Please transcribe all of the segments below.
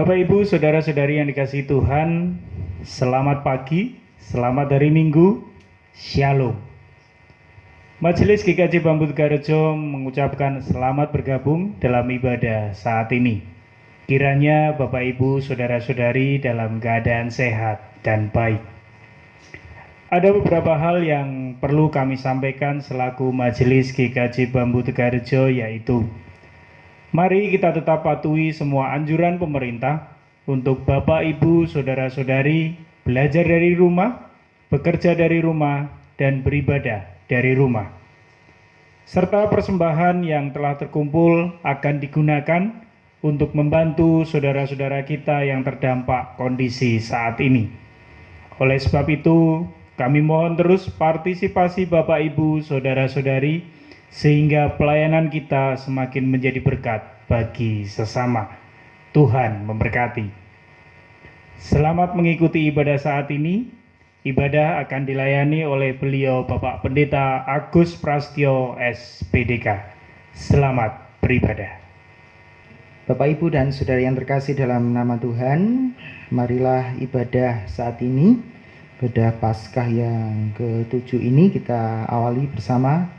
Bapak Ibu, saudara-saudari yang dikasihi Tuhan, selamat pagi, selamat hari Minggu, Shalom. Majelis GKJ Bambu Tegarejo mengucapkan selamat bergabung dalam ibadah saat ini. Kiranya Bapak Ibu, saudara-saudari dalam keadaan sehat dan baik. Ada beberapa hal yang perlu kami sampaikan selaku Majelis GKJ Bambu Tegarejo, yaitu mari kita tetap patuhi semua anjuran pemerintah untuk Bapak, Ibu, Saudara-saudari belajar dari rumah, bekerja dari rumah, dan beribadah dari rumah. Serta persembahan yang telah terkumpul akan digunakan untuk membantu saudara-saudara kita yang terdampak kondisi saat ini. Oleh sebab itu, kami mohon terus partisipasi Bapak, Ibu, Saudara-saudari sehingga pelayanan kita semakin menjadi berkat bagi sesama. Tuhan memberkati. Selamat mengikuti ibadah saat ini. Ibadah akan dilayani oleh beliau Bapak Pendeta Agus Prastyo SPDK. Selamat beribadah. Bapak, Ibu, dan Saudara yang terkasih dalam nama Tuhan, marilah ibadah saat ini, ibadah Paskah yang ke-7 ini kita awali bersama.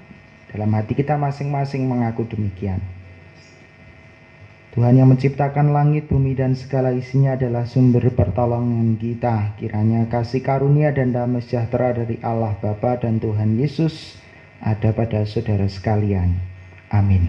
Dalam hati kita masing-masing mengaku demikian. Tuhan yang menciptakan langit, bumi, dan segala isinya adalah sumber pertolongan kita. Kiranya kasih karunia dan damai sejahtera dari Allah Bapa dan Tuhan Yesus ada pada saudara sekalian. Amin.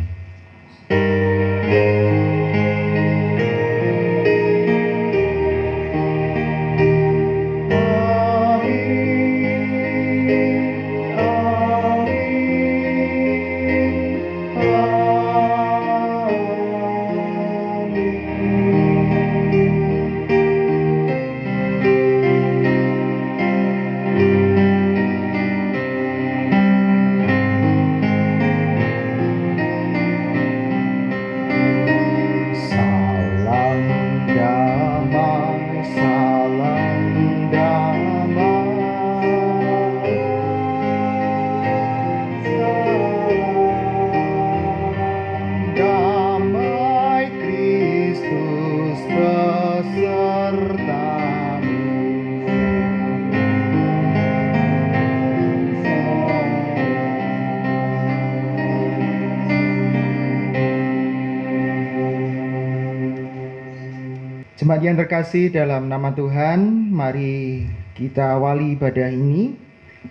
Jemaat yang terkasih dalam nama Tuhan, mari kita awali ibadah ini.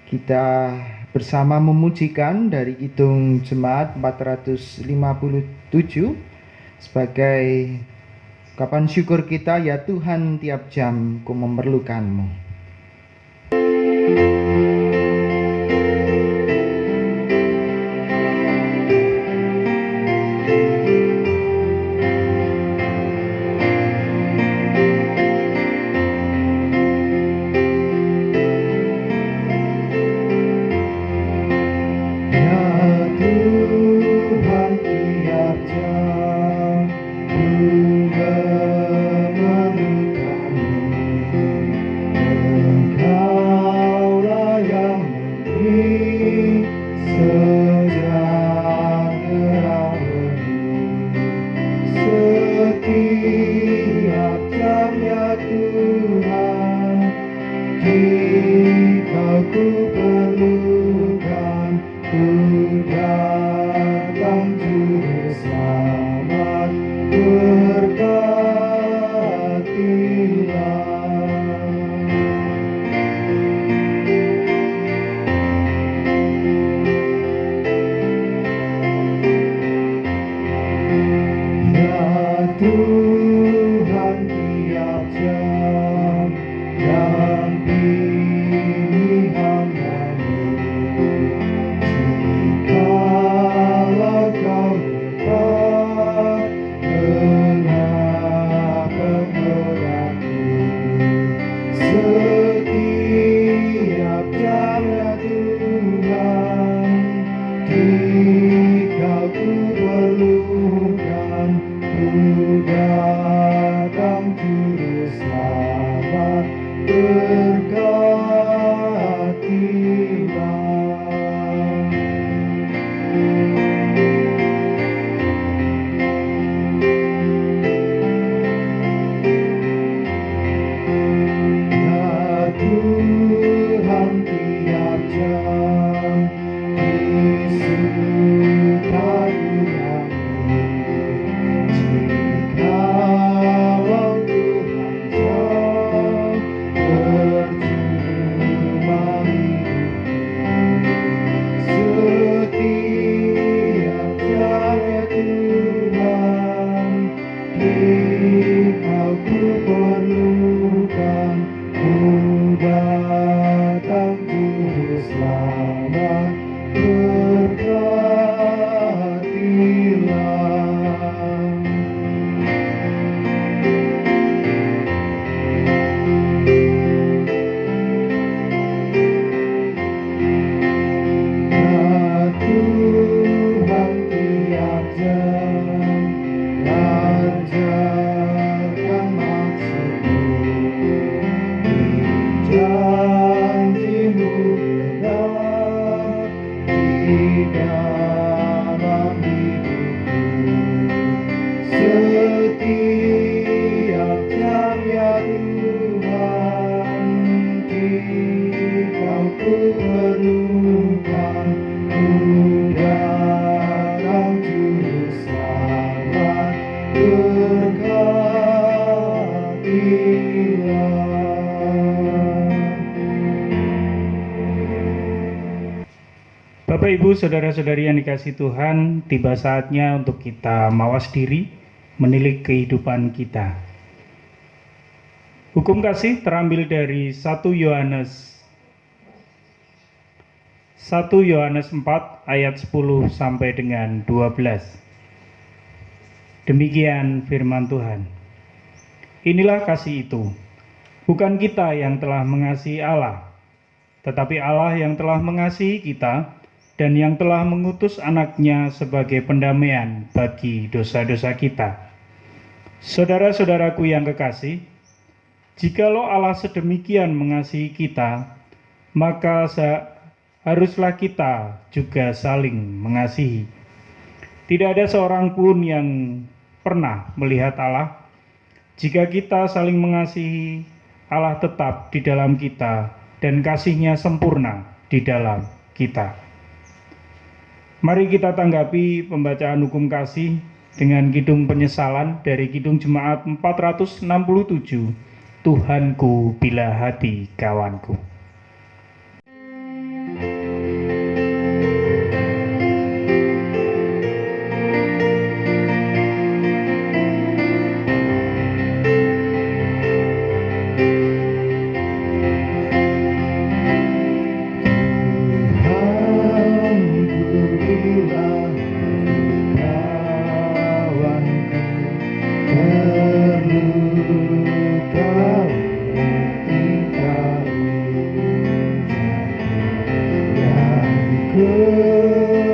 Kita bersama memujikan dari Kidung Jemaat 457 sebagai ungkapan syukur kita, ya Tuhan tiap jam ku memerlukanmu. perlukan, ku datang juru selamat, berkatilah. Bapak, Ibu, saudara-saudari yang dikasihi Tuhan, tiba saatnya untuk kita mawas diri, menilik kehidupan kita. Hukum kasih terambil dari 1 Yohanes 4 ayat 10 sampai dengan 12. Demikian firman Tuhan. Inilah kasih itu, bukan kita yang telah mengasihi Allah, tetapi Allah yang telah mengasihi kita dan yang telah mengutus anaknya sebagai pendamaian bagi dosa-dosa kita. Saudara-saudaraku yang kekasih, jikalau Allah sedemikian mengasihi kita, maka haruslah kita juga saling mengasihi. Tidak ada seorang pun yang pernah melihat Allah. Jika kita saling mengasihi, Allah tetap di dalam kita dan kasih-Nya sempurna di dalam kita. Mari kita tanggapi pembacaan hukum kasih dengan kidung penyesalan dari Kidung Jemaat 467, Tuhanku bila hati kawanku.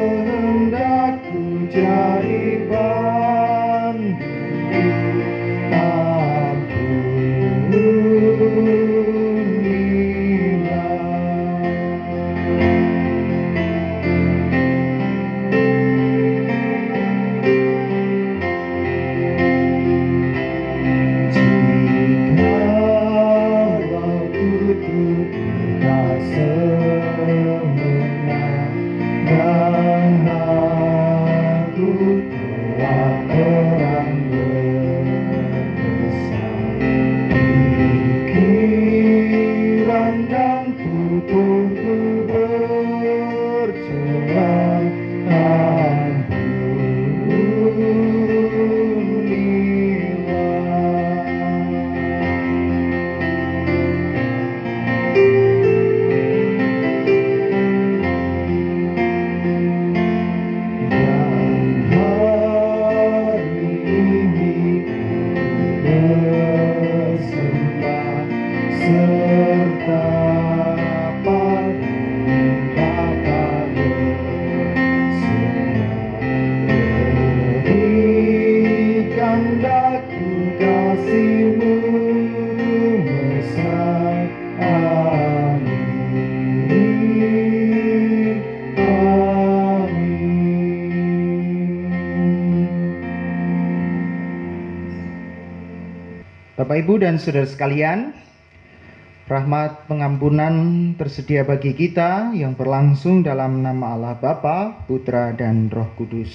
Kehendakku jadi bantuku, jikalau tutup tak semenang dan aku telah terang besar, pikiran dan tubuhku berjuang, serta pada berikan daku kasih-Mu mesra. Amin, amin. Bapak, Ibu, dan saudara sekalian, rahmat pengampunan tersedia bagi kita yang berlangsung dalam nama Allah Bapa, Putra, dan Roh Kudus.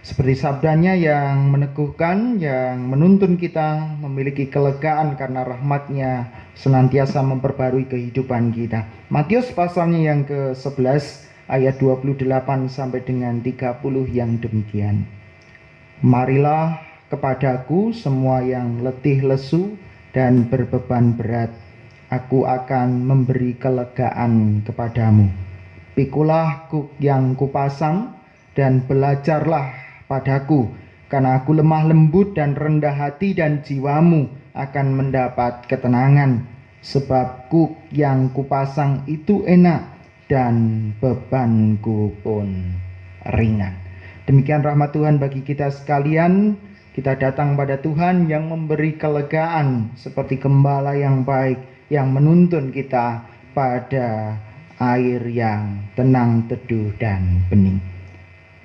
Seperti sabdanya yang meneguhkan, yang menuntun kita memiliki kelegaan karena rahmat-Nya senantiasa memperbarui kehidupan kita. Matius pasalnya yang ke-11 ayat 28 sampai dengan 30 yang demikian. Marilah kepadaku semua yang letih lesu dan berbeban berat, aku akan memberi kelegaan kepadamu. Pikulah yang kupasang dan belajarlah padaku, karena aku lemah lembut dan rendah hati, dan jiwamu akan mendapat ketenangan. Sebab kuk yang kupasang itu enak dan bebanku pun ringan. Demikian rahmat Tuhan bagi kita sekalian. Kita datang pada Tuhan yang memberi kelegaan seperti gembala yang baik, yang menuntun kita pada air yang tenang, teduh, dan bening.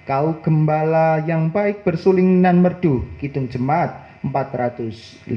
Kau gembala yang baik bersuling dan merdu. Kidung Jemaat 415.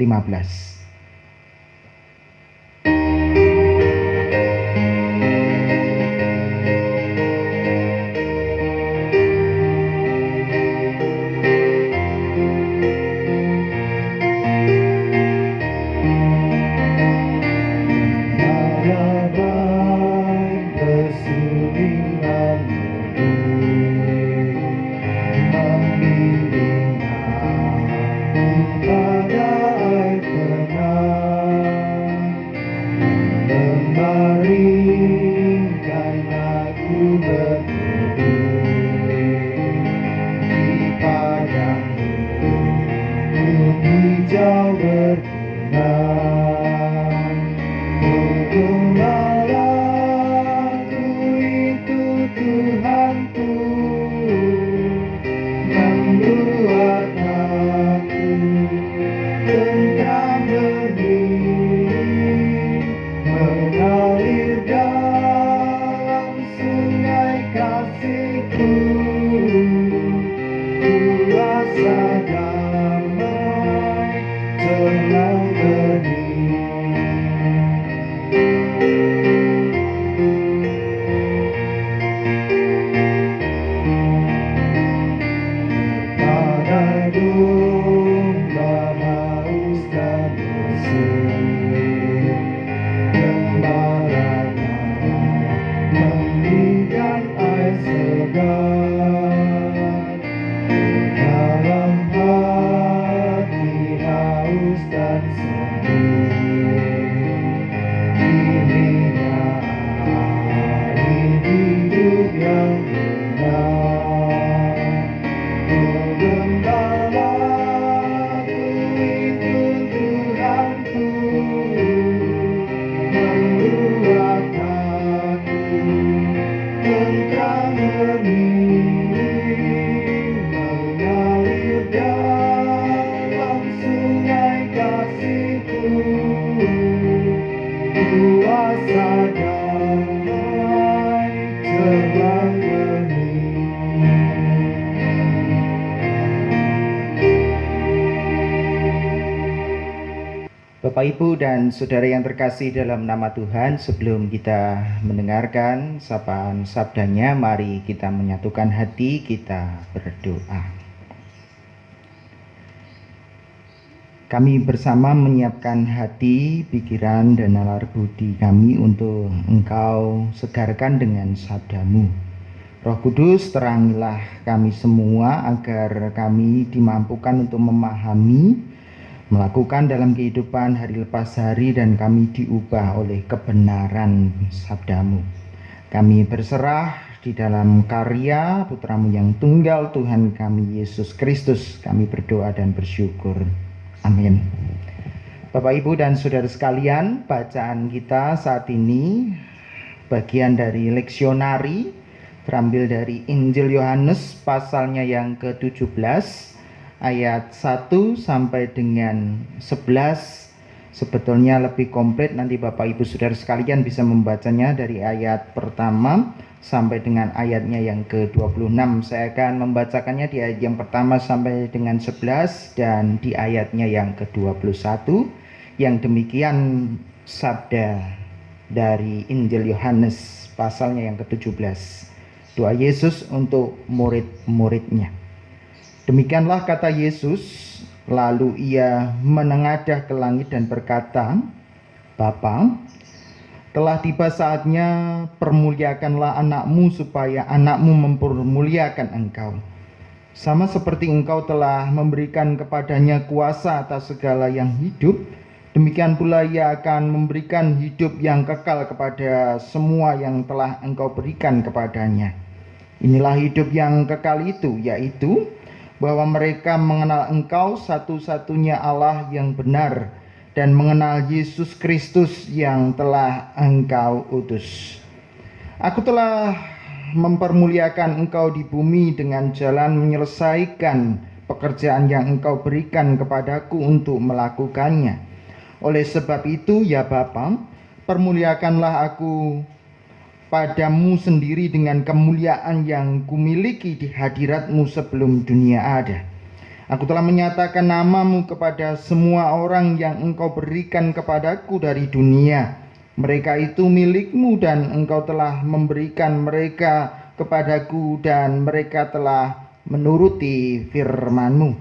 Bapak, Ibu, dan Saudara yang terkasih dalam nama Tuhan, sebelum kita mendengarkan sapaan sabdanya, mari kita menyatukan hati, kita berdoa. Kami bersama menyiapkan hati, pikiran, dan nalar budi kami untuk Engkau segarkan dengan sabdamu. Roh Kudus, terangilah kami semua agar kami dimampukan untuk memahami, melakukan dalam kehidupan hari lepas hari, dan kami diubah oleh kebenaran sabdamu. Kami berserah di dalam karya Putramu yang tunggal, Tuhan kami Yesus Kristus. Kami berdoa dan bersyukur. Amin. Bapak, Ibu, dan Saudara sekalian, bacaan kita saat ini bagian dari leksionari terambil dari Injil Yohanes pasalnya yang ke-17 ayat 1 sampai dengan 11. Sebetulnya lebih komplit, nanti Bapak Ibu Saudara sekalian bisa membacanya dari ayat pertama sampai dengan ayatnya yang ke-26. Saya akan membacakannya di ayat yang pertama sampai dengan 11 dan di ayatnya yang ke-21. Yang demikian sabda dari Injil Yohanes pasalnya yang ke-17. Doa Yesus untuk murid-muridnya. Demikianlah kata Yesus, lalu ia menengadah ke langit dan berkata, Bapa, telah tiba saatnya, permuliakanlah anakmu supaya anakmu mempermuliakan engkau. Sama seperti engkau telah memberikan kepadanya kuasa atas segala yang hidup, demikian pula ia akan memberikan hidup yang kekal kepada semua yang telah engkau berikan kepadanya. Inilah hidup yang kekal itu, yaitu bahwa mereka mengenal engkau satu-satunya Allah yang benar, dan mengenal Yesus Kristus yang telah engkau utus. Aku telah mempermuliakan engkau di bumi dengan jalan menyelesaikan pekerjaan yang engkau berikan kepadaku untuk melakukannya. Oleh sebab itu, ya Bapa, permuliakanlah aku padamu sendiri dengan kemuliaan yang kumiliki di hadiratmu sebelum dunia ada. Aku telah menyatakan namamu kepada semua orang yang engkau berikan kepadaku dari dunia. Mereka itu milikmu dan engkau telah memberikan mereka kepadaku dan mereka telah menuruti firman-Mu.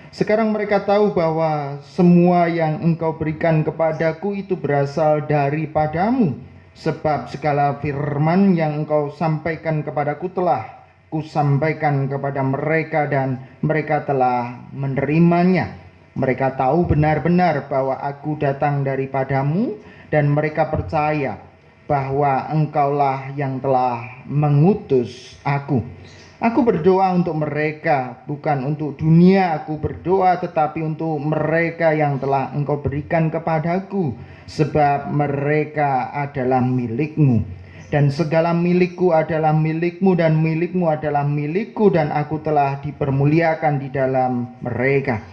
Sekarang mereka tahu bahwa semua yang engkau berikan kepadaku itu berasal daripadamu. Sebab segala firman yang engkau sampaikan kepadaku telah kusampaikan kepada mereka dan mereka telah menerimanya. Mereka tahu benar-benar bahwa aku datang daripadamu dan mereka percaya bahwa engkaulah yang telah mengutus aku. Aku berdoa untuk mereka, bukan untuk dunia aku berdoa, tetapi untuk mereka yang telah engkau berikan kepadaku, sebab mereka adalah milikmu. Dan segala milikku adalah milikmu, dan milikmu adalah milikku, dan aku telah dipermuliakan di dalam mereka.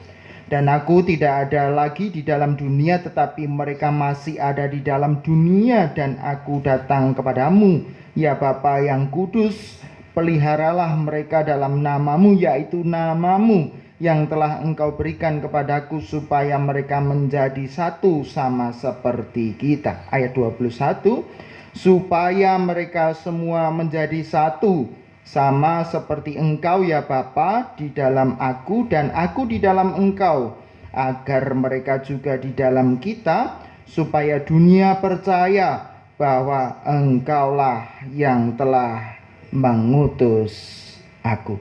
Dan aku tidak ada lagi di dalam dunia, tetapi mereka masih ada di dalam dunia, dan aku datang kepadamu, ya Bapa yang kudus. Peliharalah mereka dalam namamu, yaitu namamu yang telah engkau berikan kepadaku, supaya mereka menjadi satu sama seperti kita. Ayat 21, supaya mereka semua menjadi satu, sama seperti engkau ya Bapa di dalam aku dan aku di dalam engkau, agar mereka juga di dalam kita, supaya dunia percaya bahwa engkaulah yang telah mengutus aku.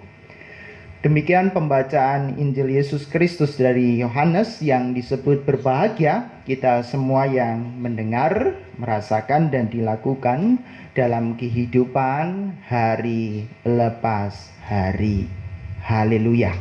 Demikian pembacaan Injil Yesus Kristus dari Yohanes yang disebut berbahagia kita semua yang mendengar, merasakan dan dilakukan dalam kehidupan hari lepas hari. Haleluya.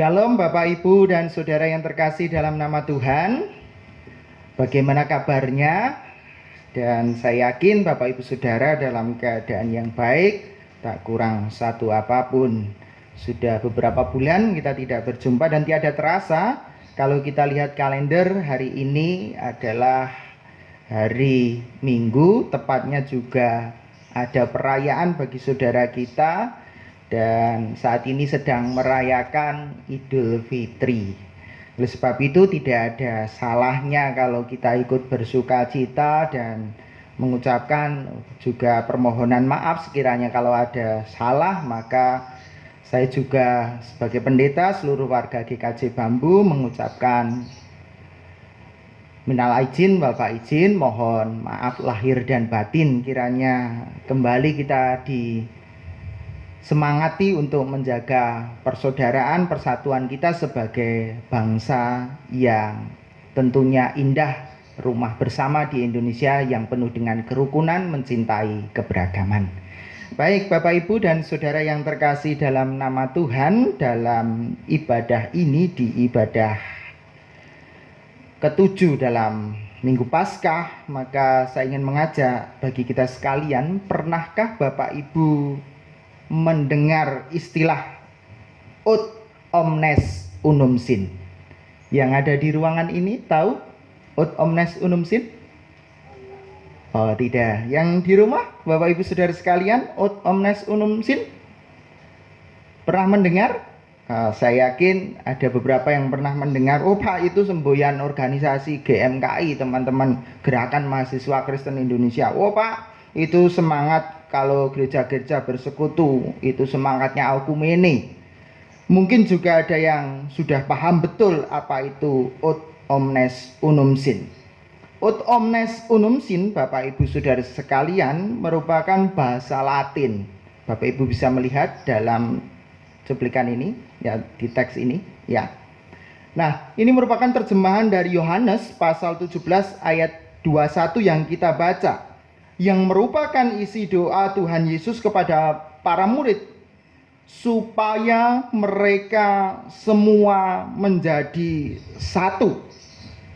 Shalom Bapak Ibu dan Saudara yang terkasih dalam nama Tuhan. Bagaimana kabarnya? Dan saya yakin Bapak Ibu Saudara dalam keadaan yang baik, tak kurang satu apapun. Sudah beberapa bulan kita tidak berjumpa dan tiada terasa kalau kita lihat kalender, hari ini adalah hari Minggu, tepatnya juga ada perayaan bagi saudara kita. Dan saat ini sedang merayakan Idul Fitri. Oleh sebab itu tidak ada salahnya kalau kita ikut bersuka cita dan mengucapkan juga permohonan maaf sekiranya kalau ada salah. Maka saya juga sebagai pendeta seluruh warga GKJ Bambu mengucapkan minal aidin Bapak izin, mohon maaf lahir dan batin. Kiranya kembali kita semangati untuk menjaga persaudaraan, persatuan kita sebagai bangsa yang tentunya indah, rumah bersama di Indonesia yang penuh dengan kerukunan, mencintai keberagaman. Baik Bapak Ibu dan Saudara yang terkasih dalam nama Tuhan, dalam ibadah ini di ibadah ketujuh dalam Minggu Paskah, maka saya ingin mengajak bagi kita sekalian, pernahkah Bapak Ibu mendengar istilah ut omnes unum sin? Yang ada di ruangan ini tahu ut omnes unum sin? Oh tidak. Yang di rumah Bapak Ibu Saudara sekalian, ut omnes unum sin pernah mendengar? Saya yakin ada beberapa yang pernah mendengar. Oh Pak, itu semboyan organisasi GMKI, teman-teman Gerakan Mahasiswa Kristen Indonesia. Oh Pak, itu semangat kalau gereja-gereja bersekutu, itu semangatnya Aukumene. Mungkin juga ada yang sudah paham betul apa itu ut omnes unum sin. Ut omnes unum sin, Bapak Ibu Saudara sekalian, merupakan bahasa Latin. Bapak Ibu bisa melihat dalam cuplikan ini, ya, di teks ini, ya. Nah, ini merupakan terjemahan dari Yohanes pasal 17 ayat 21 yang kita baca, yang merupakan isi doa Tuhan Yesus kepada para murid supaya mereka semua menjadi satu.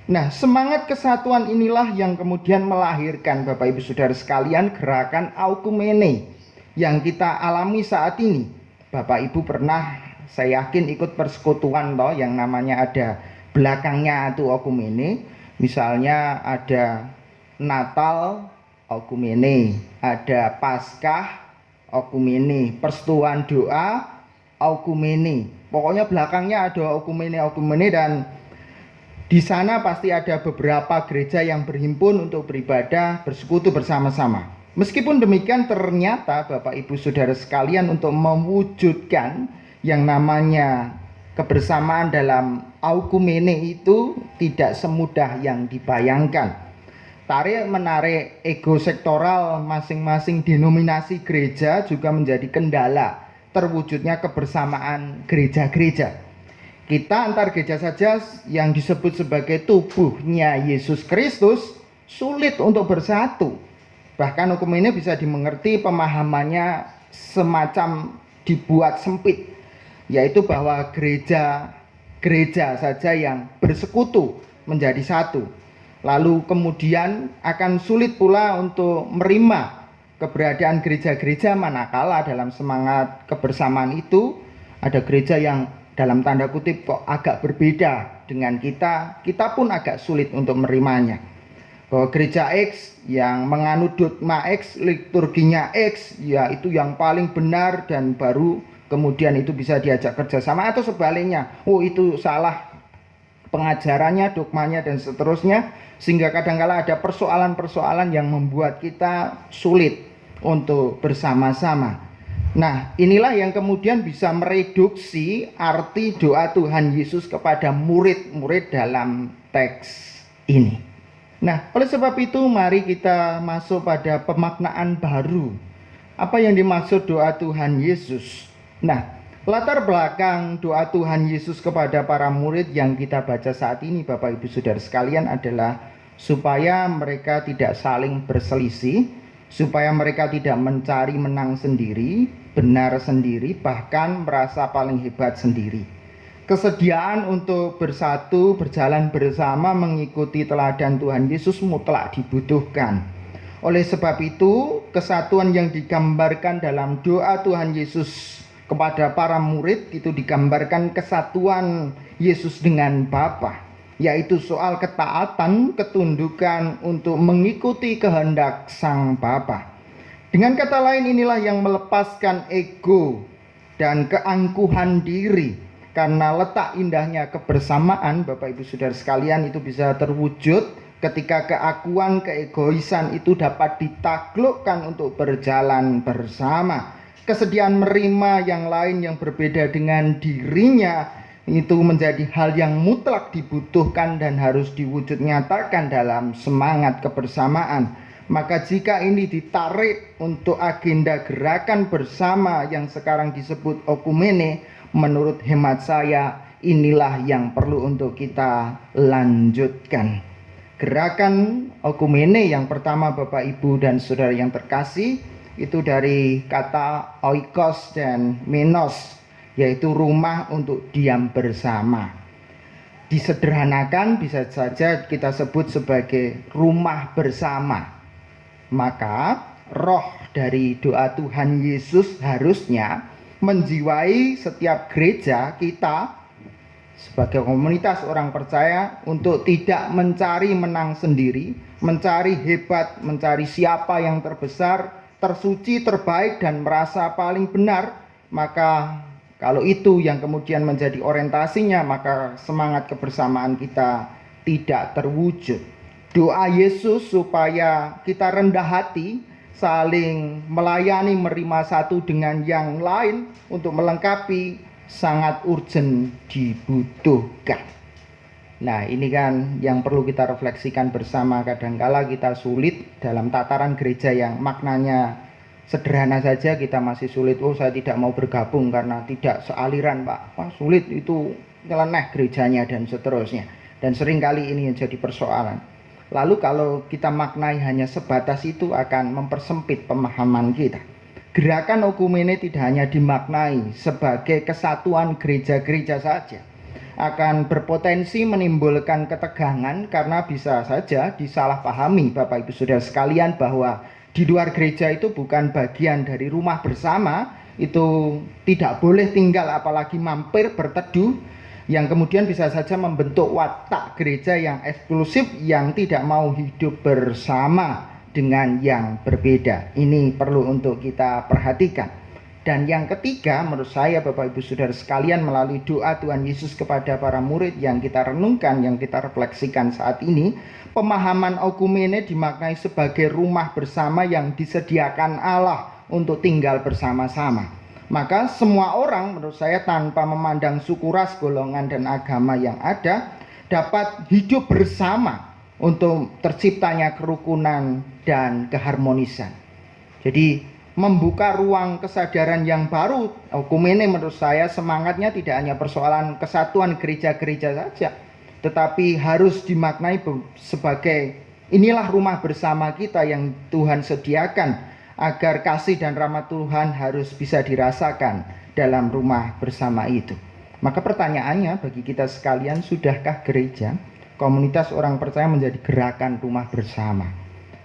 Nah, semangat kesatuan inilah yang kemudian melahirkan Bapak Ibu Saudara sekalian gerakan Aukumene yang kita alami saat ini. Bapak Ibu pernah, saya yakin, ikut persekutuan toh yang namanya ada belakangnya itu Aukumene. Misalnya ada Natal Aukumene, ada Paskah Aukumene, persetujuan doa Aukumene. Pokoknya belakangnya ada Aukumene dan di sana pasti ada beberapa gereja yang berhimpun untuk beribadah, bersekutu bersama-sama. Meskipun demikian, ternyata Bapak Ibu Saudara sekalian, untuk mewujudkan yang namanya kebersamaan dalam Aukumene itu tidak semudah yang dibayangkan. Tarik-menarik ego sektoral masing-masing denominasi gereja juga menjadi kendala terwujudnya kebersamaan gereja-gereja. Kita antar gereja saja yang disebut sebagai tubuhnya Yesus Kristus sulit untuk bersatu. Bahkan hukum ini bisa dimengerti pemahamannya semacam dibuat sempit, yaitu bahwa gereja saja yang bersekutu menjadi satu. Lalu kemudian akan sulit pula untuk menerima keberadaan gereja-gereja manakala dalam semangat kebersamaan itu ada gereja yang dalam tanda kutip kok agak berbeda dengan kita pun agak sulit untuk menerimanya. Bahwa gereja X yang menganut dogma X, liturginya X, ya itu yang paling benar dan baru kemudian itu bisa diajak kerjasama, atau sebaliknya, oh itu salah pengajarannya, dogmanya dan seterusnya, sehingga kadang-kala ada persoalan-persoalan yang membuat kita sulit untuk bersama-sama. Nah, inilah yang kemudian bisa mereduksi arti doa Tuhan Yesus kepada murid-murid dalam teks ini. Nah, oleh sebab itu mari kita masuk pada pemaknaan baru. Apa yang dimaksud doa Tuhan Yesus? Nah, latar belakang doa Tuhan Yesus kepada para murid yang kita baca saat ini, Bapak Ibu Saudara sekalian, adalah supaya mereka tidak saling berselisih, supaya mereka tidak mencari menang sendiri, benar sendiri, bahkan merasa paling hebat sendiri. Kesediaan untuk bersatu, berjalan bersama, mengikuti teladan Tuhan Yesus mutlak dibutuhkan. Oleh sebab itu, kesatuan yang digambarkan dalam doa Tuhan Yesus kepada para murid itu digambarkan kesatuan Yesus dengan Bapa, yaitu soal ketaatan, ketundukan untuk mengikuti kehendak Sang Bapa. Dengan kata lain, inilah yang melepaskan ego dan keangkuhan diri. Karena letak indahnya kebersamaan, Bapak Ibu Saudara sekalian, itu bisa terwujud ketika keakuan, keegoisan itu dapat ditaklukkan untuk berjalan bersama. Kesediaan menerima yang lain yang berbeda dengan dirinya itu menjadi hal yang mutlak dibutuhkan dan harus diwujud nyatakan dalam semangat kebersamaan. Maka jika ini ditarik untuk agenda gerakan bersama yang sekarang disebut okumene, menurut hemat saya inilah yang perlu untuk kita lanjutkan. Gerakan okumene yang pertama, Bapak Ibu dan Saudara yang terkasih, itu dari kata oikos dan menos, yaitu rumah untuk diam bersama. Disederhanakan bisa saja kita sebut sebagai rumah bersama. Maka roh dari doa Tuhan Yesus harusnya menjiwai setiap gereja kita sebagai komunitas orang percaya untuk tidak mencari menang sendiri, mencari hebat, mencari siapa yang terbesar, tersuci, terbaik, dan merasa paling benar. Maka kalau itu yang kemudian menjadi orientasinya, maka semangat kebersamaan kita tidak terwujud. Doa Yesus supaya kita rendah hati, saling melayani, menerima satu dengan yang lain untuk melengkapi, sangat urgent dibutuhkan. Nah, ini kan yang perlu kita refleksikan bersama. Kadangkala kita sulit dalam tataran gereja yang maknanya sederhana saja, kita masih sulit. Oh, saya tidak mau bergabung karena tidak sealiran, Pak. Wah, sulit itu, nyeleneh gerejanya dan seterusnya. Dan seringkali ini yang jadi persoalan. Lalu kalau kita maknai hanya sebatas itu akan mempersempit pemahaman kita. Gerakan okumene tidak hanya dimaknai sebagai kesatuan gereja-gereja saja. Akan berpotensi menimbulkan ketegangan karena bisa saja disalahpahami Bapak Ibu Saudara sekalian bahwa di luar gereja itu bukan bagian dari rumah bersama, itu tidak boleh tinggal apalagi mampir berteduh, yang kemudian bisa saja membentuk watak gereja yang eksklusif yang tidak mau hidup bersama dengan yang berbeda. Ini perlu untuk kita perhatikan. Dan yang ketiga, menurut saya Bapak Ibu Saudara sekalian, melalui doa Tuhan Yesus kepada para murid yang kita renungkan, yang kita refleksikan saat ini, pemahaman okumene dimaknai sebagai rumah bersama yang disediakan Allah untuk tinggal bersama-sama. Maka semua orang menurut saya tanpa memandang suku, ras, golongan, dan agama yang ada dapat hidup bersama untuk terciptanya kerukunan dan keharmonisan. Jadi membuka ruang kesadaran yang baru. Okumene menurut saya semangatnya tidak hanya persoalan kesatuan gereja-gereja saja, tetapi harus dimaknai sebagai inilah rumah bersama kita yang Tuhan sediakan, agar kasih dan rahmat Tuhan harus bisa dirasakan dalam rumah bersama itu. Maka pertanyaannya bagi kita sekalian, sudahkah gereja, komunitas orang percaya menjadi gerakan rumah bersama?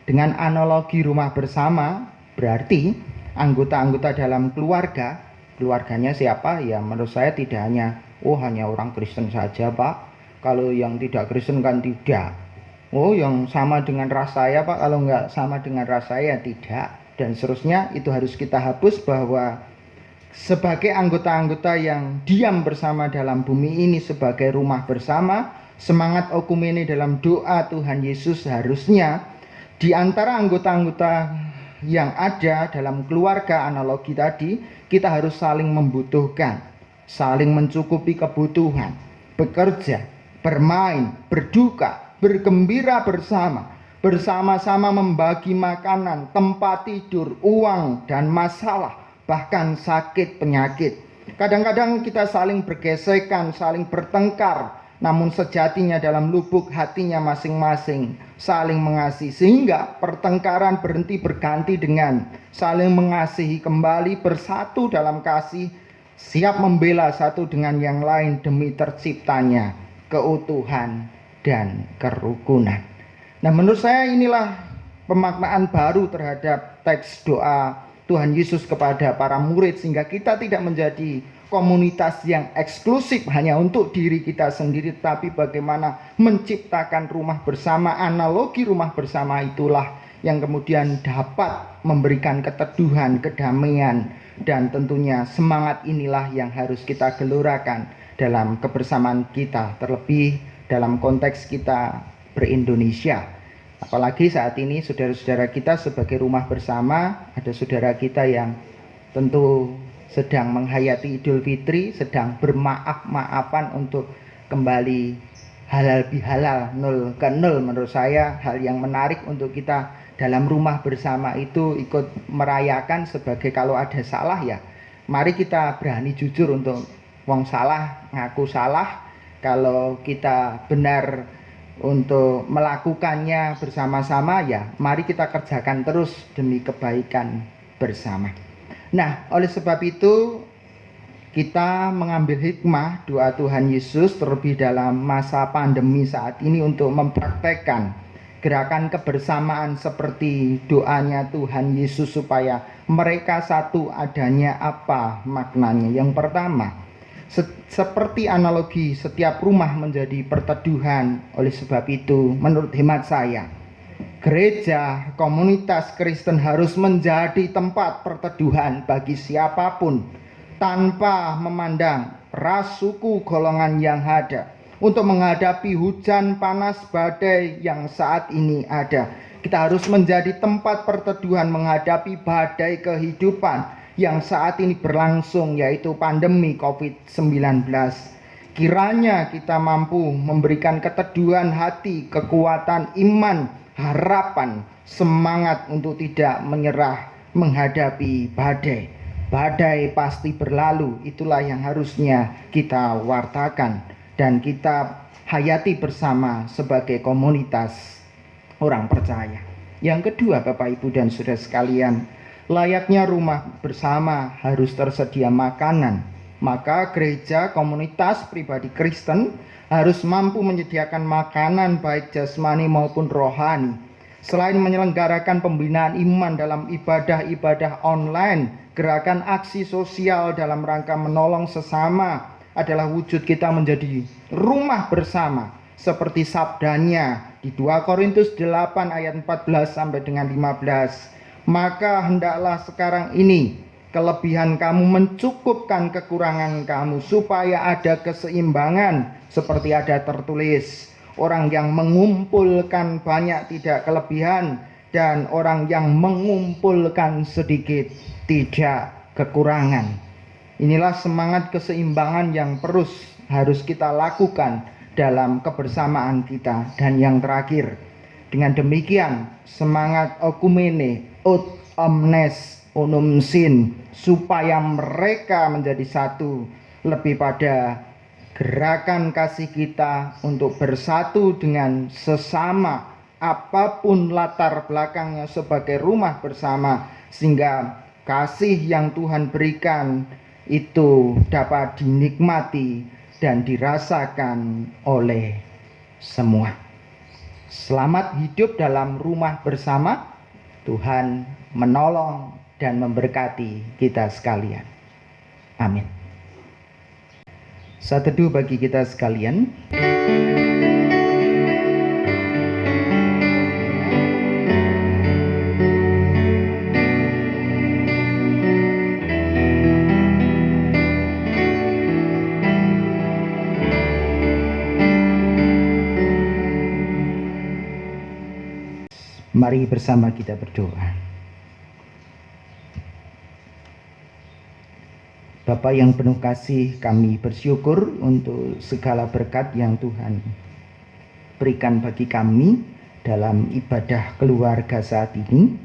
Dengan analogi rumah bersama, berarti anggota-anggota dalam keluarganya siapa? Ya menurut saya tidak hanya, oh hanya orang Kristen saja Pak, kalau yang tidak Kristen kan tidak. Oh yang sama dengan ras saya Pak, kalau enggak sama dengan ras saya tidak. Dan seterusnya, itu harus kita hapus bahwa sebagai anggota-anggota yang diam bersama dalam bumi ini sebagai rumah bersama, semangat okumene dalam doa Tuhan Yesus harusnya di antara anggota-anggota yang ada dalam keluarga analogi tadi, kita harus saling membutuhkan, saling mencukupi kebutuhan, bekerja, bermain, berduka, bergembira bersama-sama membagi makanan, tempat tidur, uang, dan masalah, bahkan sakit penyakit. Kadang-kadang kita saling bergesekan, saling bertengkar, namun sejatinya dalam lubuk hatinya masing-masing saling mengasihi, sehingga pertengkaran berhenti berganti dengan saling mengasihi kembali, bersatu dalam kasih, siap membela satu dengan yang lain demi terciptanya keutuhan dan kerukunan. Nah, menurut saya inilah pemaknaan baru terhadap teks doa Tuhan Yesus kepada para murid, sehingga kita tidak menjadi komunitas yang eksklusif hanya untuk diri kita sendiri, tapi bagaimana menciptakan rumah bersama. Analogi rumah bersama itulah yang kemudian dapat memberikan keteduhan, kedamaian, dan tentunya semangat inilah yang harus kita gelorakan dalam kebersamaan kita, terlebih dalam konteks kita ber-Indonesia. Apalagi saat ini saudara-saudara kita sebagai rumah bersama, ada saudara kita yang tentu sedang menghayati Idul Fitri, sedang bermaaf-maafan untuk kembali halal bihalal 0 ke 0. Menurut saya hal yang menarik untuk kita dalam rumah bersama itu ikut merayakan sebagai kalau ada salah ya, mari kita berani jujur untuk wong salah, ngaku salah. Kalau kita benar untuk melakukannya bersama-sama ya, mari kita kerjakan terus demi kebaikan bersama. Nah, oleh sebab itu kita mengambil hikmah doa Tuhan Yesus terlebih dalam masa pandemi saat ini untuk mempraktekkan gerakan kebersamaan seperti doanya Tuhan Yesus supaya mereka satu adanya. Apa maknanya? Yang pertama, seperti analogi setiap rumah menjadi perteduhan. Oleh sebab itu menurut hemat saya, gereja, komunitas Kristen harus menjadi tempat perteduhan bagi siapapun tanpa memandang ras, suku, golongan yang ada, untuk menghadapi hujan, panas, badai yang saat ini ada. Kita harus menjadi tempat perteduhan menghadapi badai kehidupan yang saat ini berlangsung, yaitu pandemi COVID-19. Kiranya kita mampu memberikan keteduhan hati, kekuatan iman, harapan, semangat untuk tidak menyerah menghadapi badai. Badai pasti berlalu, itulah yang harusnya kita wartakan dan kita hayati bersama sebagai komunitas orang percaya. Yang kedua, Bapak Ibu dan Saudara sekalian, layaknya rumah bersama harus tersedia makanan. Maka gereja, komunitas, pribadi Kristen harus mampu menyediakan makanan baik jasmani maupun rohani. Selain menyelenggarakan pembinaan iman dalam ibadah-ibadah online, gerakan aksi sosial dalam rangka menolong sesama adalah wujud kita menjadi rumah bersama. Seperti sabdanya di 2 Korintus 8 ayat 14 sampai dengan 15. Maka hendaklah sekarang ini kelebihan kamu mencukupkan kekurangan kamu, supaya ada keseimbangan, seperti ada tertulis, orang yang mengumpulkan banyak tidak kelebihan, dan orang yang mengumpulkan sedikit tidak kekurangan. Inilah semangat keseimbangan yang harus kita lakukan dalam kebersamaan kita. Dan yang terakhir, dengan demikian semangat okumene, ut omnes unum sin, supaya mereka menjadi satu, lebih pada gerakan kasih kita untuk bersatu dengan sesama apapun latar belakangnya sebagai rumah bersama, sehingga kasih yang Tuhan berikan itu dapat dinikmati dan dirasakan oleh semua. Selamat hidup dalam rumah bersama. Tuhan menolong dan memberkati kita sekalian. Amin. Saat teduh bagi kita sekalian. Mari bersama kita berdoa. Bapa yang penuh kasih, kami bersyukur untuk segala berkat yang Tuhan berikan bagi kami dalam ibadah keluarga saat ini.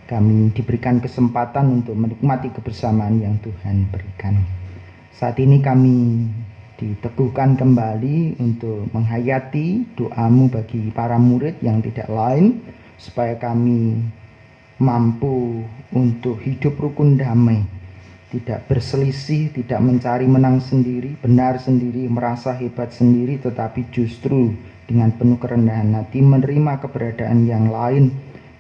Kami diberikan kesempatan untuk menikmati kebersamaan yang Tuhan berikan. Saat ini kami diteguhkan kembali untuk menghayati doa-Mu bagi para murid yang tidak lain, supaya kami mampu untuk hidup rukun damai tidak berselisih, tidak mencari menang sendiri, benar sendiri, merasa hebat sendiri, tetapi justru dengan penuh kerendahan hati menerima keberadaan yang lain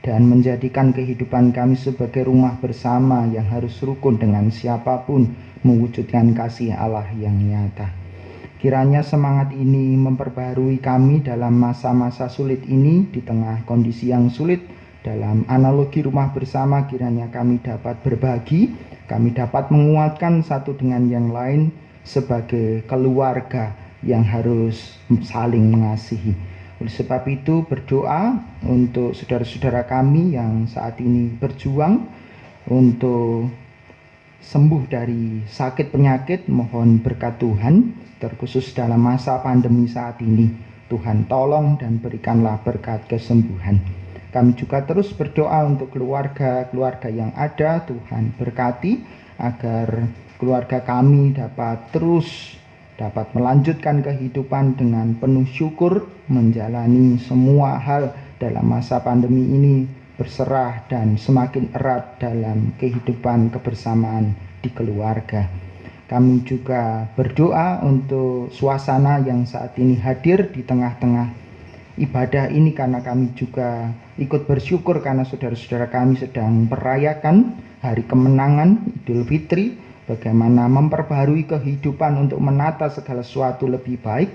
dan menjadikan kehidupan kami sebagai rumah bersama yang harus rukun dengan siapapun, mewujudkan kasih Allah yang nyata. Kiranya semangat ini memperbaharui kami dalam masa-masa sulit ini, di tengah kondisi yang sulit. Dalam analogi rumah bersama, kiranya kami dapat berbagi, kami dapat menguatkan satu dengan yang lain sebagai keluarga yang harus saling mengasihi. Oleh sebab itu, berdoa untuk saudara-saudara kami yang saat ini berjuang untuk sembuh dari sakit penyakit. Mohon berkat Tuhan, terkhusus dalam masa pandemi saat ini. Tuhan tolong dan berikanlah berkat kesembuhan. Kami juga terus berdoa untuk keluarga-keluarga yang ada. Tuhan berkati agar keluarga kami dapat melanjutkan kehidupan dengan penuh syukur, menjalani semua hal dalam masa pandemi ini, berserah dan semakin erat dalam kehidupan kebersamaan di keluarga. Kami juga berdoa untuk suasana yang saat ini hadir di tengah-tengah ibadah ini, karena kami juga ikut bersyukur karena saudara-saudara kami sedang merayakan hari kemenangan Idul Fitri, bagaimana memperbaharui kehidupan untuk menata segala sesuatu lebih baik.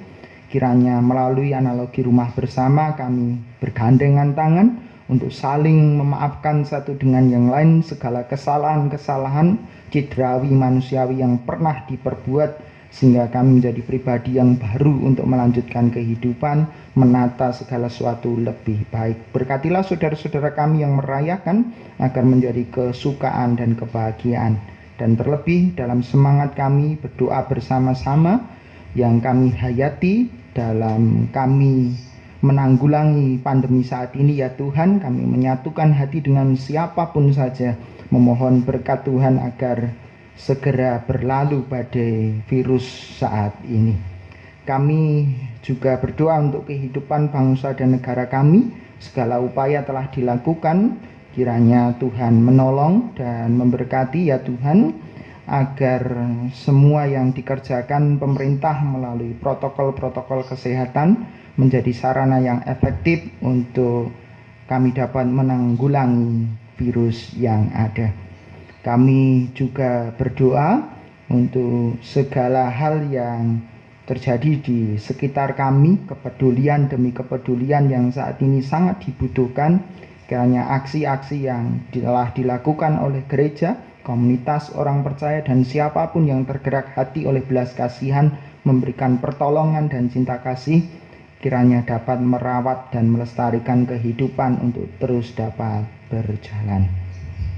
Kiranya melalui analogi rumah bersama kami bergandengan tangan untuk saling memaafkan satu dengan yang lain segala kesalahan-kesalahan cidrawi manusiawi yang pernah diperbuat, sehingga kami menjadi pribadi yang baru untuk melanjutkan kehidupan, menata segala sesuatu lebih baik. Berkatilah saudara-saudara kami yang merayakan agar menjadi kesukaan dan kebahagiaan. Dan terlebih dalam semangat kami berdoa bersama-sama yang kami hayati dalam kami menanggulangi pandemi saat ini, ya Tuhan, kami menyatukan hati dengan siapapun saja, memohon berkat Tuhan agar segera berlalu badai virus saat ini. Kami juga berdoa untuk kehidupan bangsa dan negara kami. Segala upaya telah dilakukan, kiranya Tuhan menolong dan memberkati, ya Tuhan, agar semua yang dikerjakan pemerintah melalui protokol-protokol kesehatan menjadi sarana yang efektif untuk kami dapat menanggulangi virus yang ada. Kami juga berdoa untuk segala hal yang terjadi di sekitar kami, kepedulian demi kepedulian yang saat ini sangat dibutuhkan. Kiranya aksi-aksi yang telah dilakukan oleh gereja, komunitas orang percaya, dan siapapun yang tergerak hati oleh belas kasihan memberikan pertolongan dan cinta kasih, kiranya dapat merawat dan melestarikan kehidupan untuk terus dapat berjalan.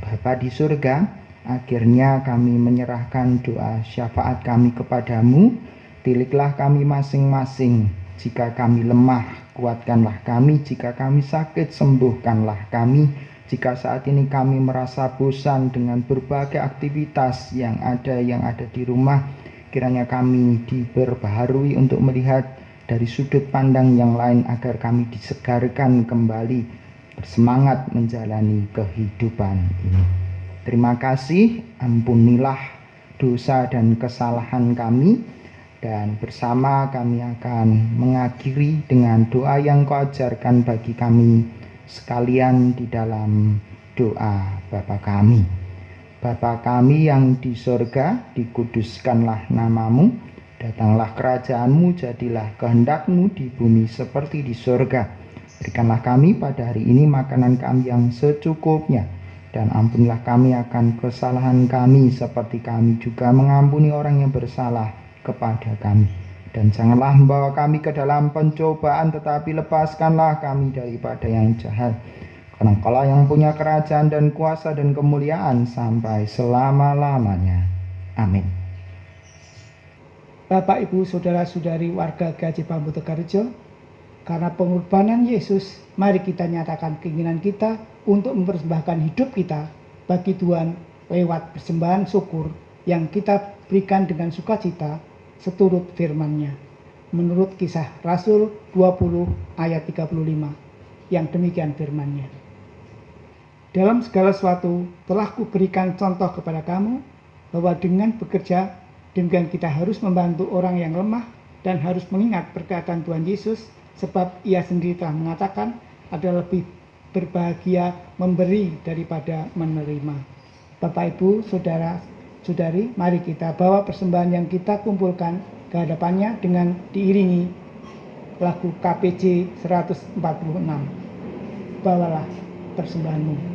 Bapa di surga, akhirnya kami menyerahkan doa syafaat kami kepadamu. Tiliklah kami masing-masing. Jika kami lemah, kuatkanlah kami. Jika kami sakit, sembuhkanlah kami. Jika saat ini kami merasa bosan dengan berbagai aktivitas yang ada di rumah, kiranya kami diperbaharui untuk melihat dari sudut pandang yang lain agar kami disegarkan kembali, bersemangat menjalani kehidupan ini. Terima kasih, ampunilah dosa dan kesalahan kami, dan bersama kami akan mengakhiri dengan doa yang Kau ajarkan bagi kami sekalian di dalam doa Bapa kami. Bapa kami yang di sorga, dikuduskanlah namamu, datanglah kerajaanmu, jadilah kehendak-Mu di bumi seperti di sorga. Berikanlah kami pada hari ini makanan kami yang secukupnya, dan ampunilah kami akan kesalahan kami seperti kami juga mengampuni orang yang bersalah kepada kami. Dan janganlah membawa kami ke dalam pencobaan, tetapi lepaskanlah kami daripada yang jahat. Karena Kaulah yang punya kerajaan dan kuasa dan kemuliaan sampai selama-lamanya. Amin. Bapak, Ibu, Saudara-saudari warga GKJ Bambu Tegarrejo, karena pengorbanan Yesus, mari kita nyatakan keinginan kita untuk mempersembahkan hidup kita bagi Tuhan lewat persembahan syukur yang kita berikan dengan sukacita seturut firman-Nya. Menurut Kisah Rasul 20 ayat 35, yang demikian firman-Nya. Dalam segala sesuatu telah kuberikan contoh kepada kamu, bahwa dengan bekerja demikian kita harus membantu orang yang lemah dan harus mengingat perkataan Tuhan Yesus, sebab ia sendiri telah mengatakan adalah lebih berbahagia memberi daripada menerima. Bapak, Ibu, Saudara, Saudari, mari kita bawa persembahan yang kita kumpulkan ke hadapannya dengan diiringi lagu KPJ 146. Bawalah persembahanmu.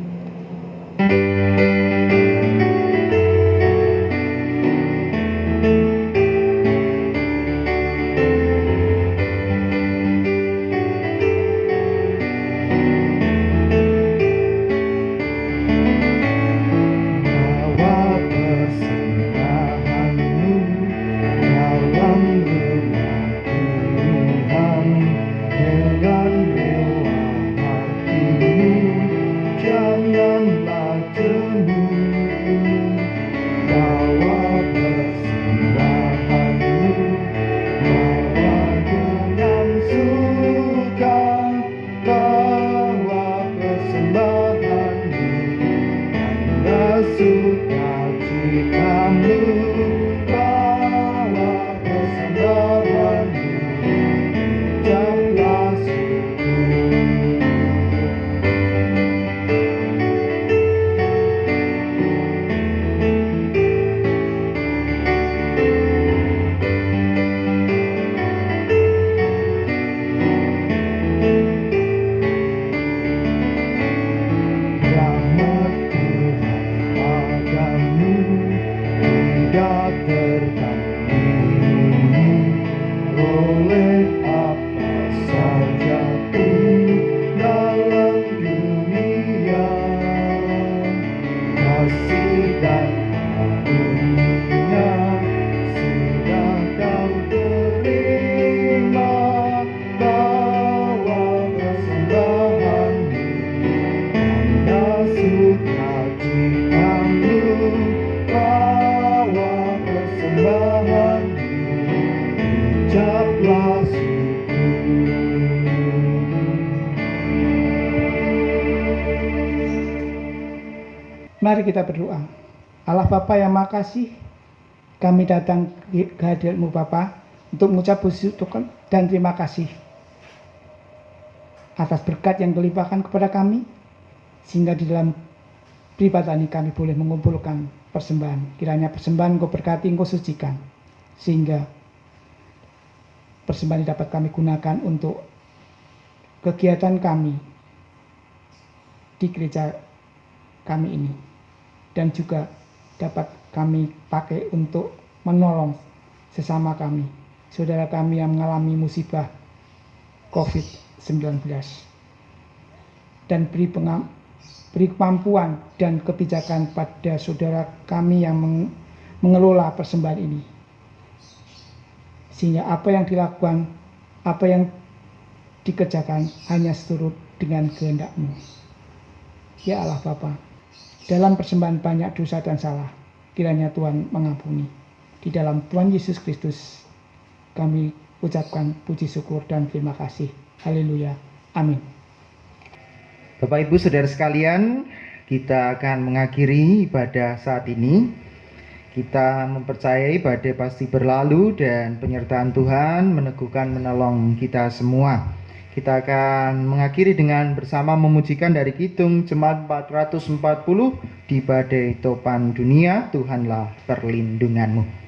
Mari kita berdoa. Allah Bapa yang Maha Kasih, kami datang ke hadirat-Mu Bapa untuk mengucap puji syukur dan terima kasih atas berkat yang dilimpahkan kepada kami, sehingga di dalam beribadah ini kami boleh mengumpulkan persembahan. Kiranya persembahan Engkau berkati, Engkau sucikan, sehingga persembahan ini dapat kami gunakan untuk kegiatan kami di gereja kami ini, dan juga dapat kami pakai untuk menolong sesama kami, saudara kami yang mengalami musibah COVID-19, dan beri kemampuan dan kebijakan pada saudara kami yang mengelola persembahan ini, sehingga apa yang dilakukan, apa yang dikerjakan hanya seturut dengan kehendak-Mu. Ya Allah Bapa, dalam persembahan banyak dosa dan salah, kiranya Tuhan mengampuni. Di dalam Tuhan Yesus Kristus kami ucapkan puji syukur dan terima kasih. Haleluya. Amin. Bapak Ibu Saudara sekalian, kita akan mengakhiri ibadah saat ini. Kita mempercayai badai pasti berlalu dan penyertaan Tuhan meneguhkan menolong kita semua. Kita akan mengakhiri dengan bersama memujikan dari Kidung Jemaat 440 di badai topan dunia, Tuhanlah perlindunganmu.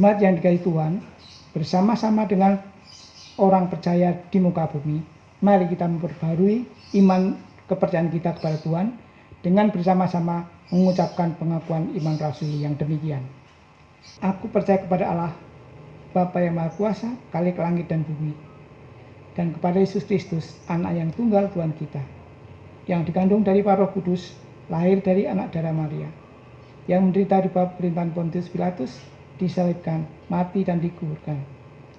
Jemaat yang dikasihi Tuhan, bersama-sama dengan orang percaya di muka bumi, mari kita memperbarui iman kepercayaan kita kepada Tuhan dengan bersama-sama mengucapkan pengakuan iman rasuli yang demikian. Aku percaya kepada Allah, Bapa yang Maha Kuasa, Khalik langit dan bumi, dan kepada Yesus Kristus, Anak yang tunggal Tuhan kita, yang dikandung dari Roh Kudus, lahir dari anak darah Maria, yang menderita di bawah pemerintahan Pontius Pilatus, disalibkan, mati dan dikuburkan,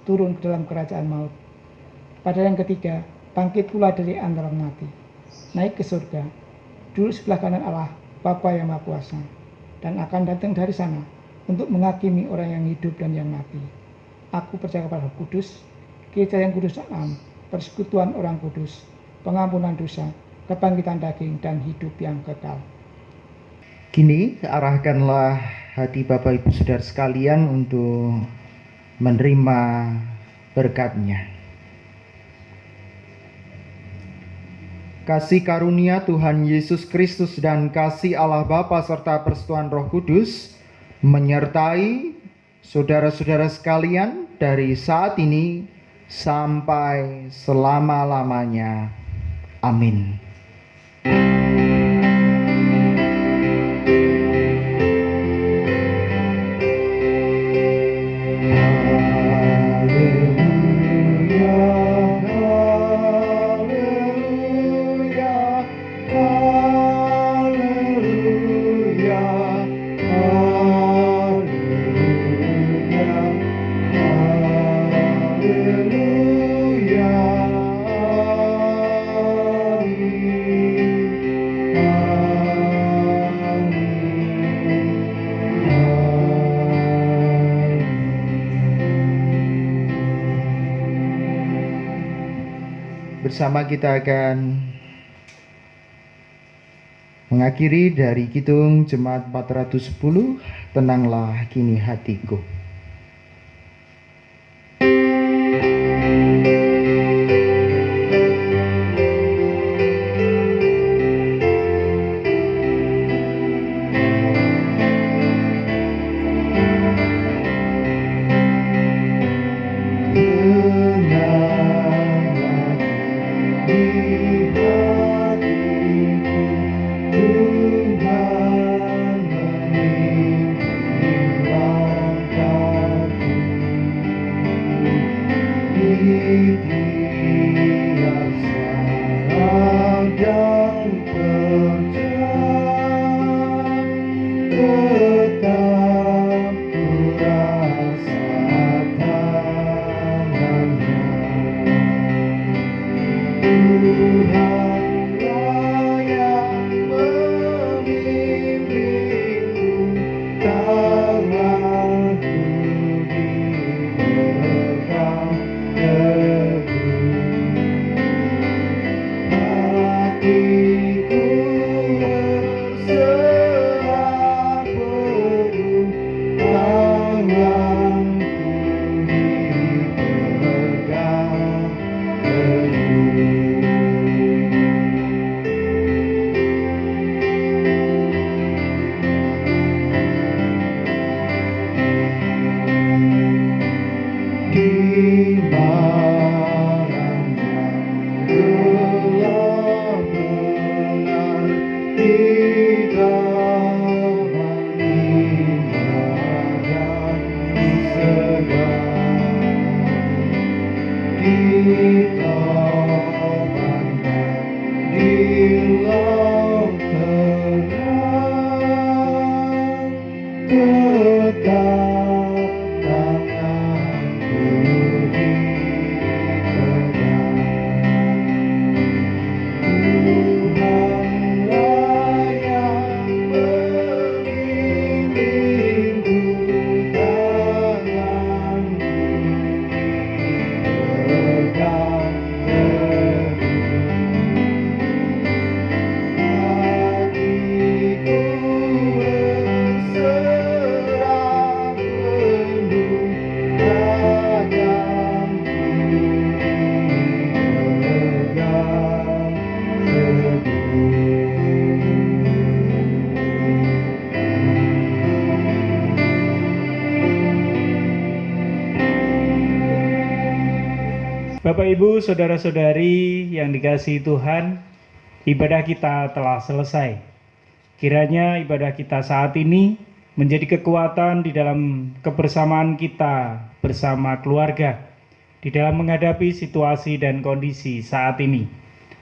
turun ke dalam kerajaan maut. Pada yang ketiga, bangkit pula dari antara mati, naik ke surga, duduk sebelah kanan Allah, Bapa yang Maha Kuasa, dan akan datang dari sana untuk menghakimi orang yang hidup dan yang mati. Aku percaya kepada Roh Kudus, Gereja yang kudus alam, persekutuan orang kudus, pengampunan dosa, kebangkitan daging, dan hidup yang kekal. Kini arahkanlah hati Bapak Ibu Saudara sekalian untuk menerima berkat-Nya. Kasih karunia Tuhan Yesus Kristus dan kasih Allah Bapa serta persekutuan Roh Kudus menyertai saudara-saudara sekalian dari saat ini sampai selama-lamanya. Amin. Bersama kita akan mengakhiri dari Kidung Jemaat 410, Tenanglah Kini Hatiku. Bapak Ibu, saudara-saudari yang dikasihi Tuhan, ibadah kita telah selesai. Kiranya ibadah kita saat ini menjadi kekuatan di dalam kebersamaan kita bersama keluarga, di dalam menghadapi situasi dan kondisi saat ini.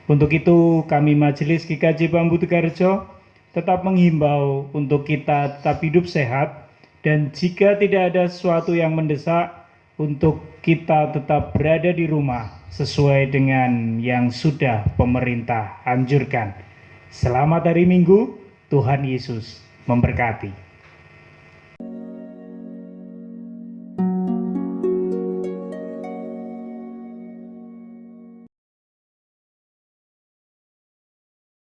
Untuk itu kami Majelis GKJ Bambu Tegarrejo tetap menghimbau untuk kita tetap hidup sehat, dan jika tidak ada sesuatu yang mendesak, untuk kita tetap berada di rumah sesuai dengan yang sudah pemerintah anjurkan. Selamat hari Minggu, Tuhan Yesus memberkati.